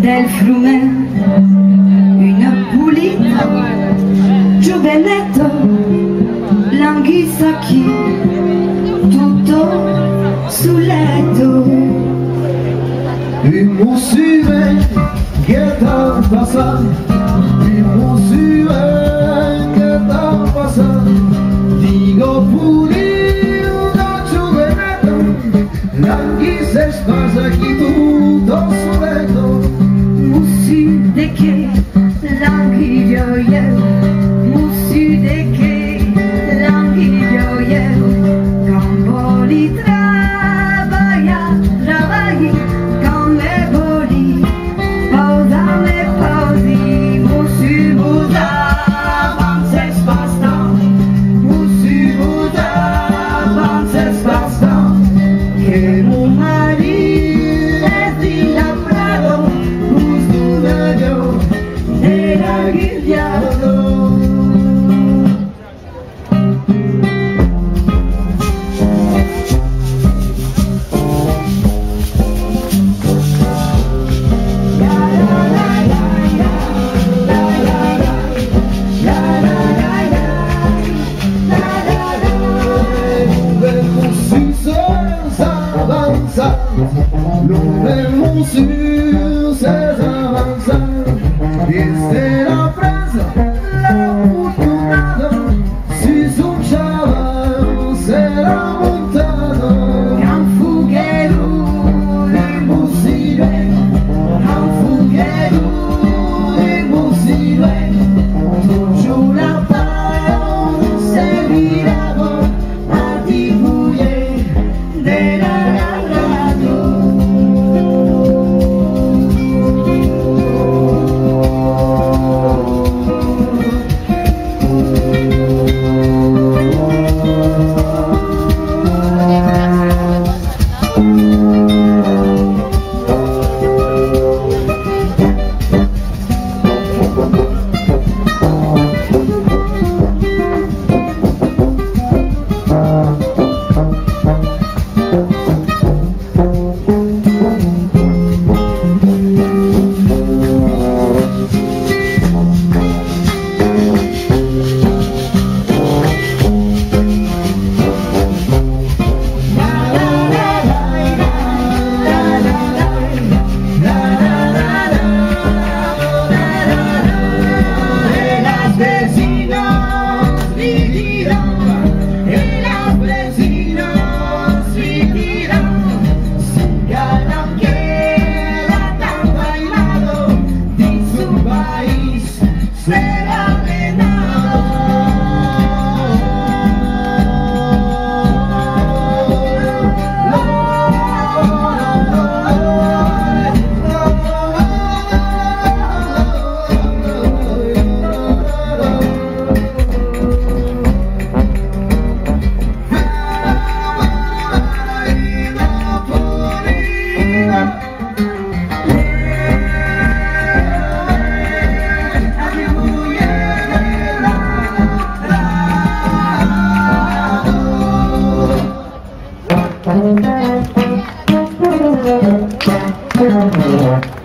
del fiume, una pulita, giovenetto, l'anguissa-chi, tutto sul letto. Il musire che t'ha passato, il musire che t'ha passato, dico pure una giovenetto, l'anguissa spasa chi tutto sul letto. Mussu de che l'anguilla io, mussu de che l'anguilla io, Campoli travailla, quand le boli, posame posi, mussu buza, avances bastant, mussu buza, avances bastant, que mon mari es dilabrado, de la guillardo. Lo vemos sur ces avançades, desde la Francia, la fortunata, si son chaval será montado. Gran fuguero, Imposible, gran fuguero, imposible, toujours la paz se miraba a dibuyer de la Thank you.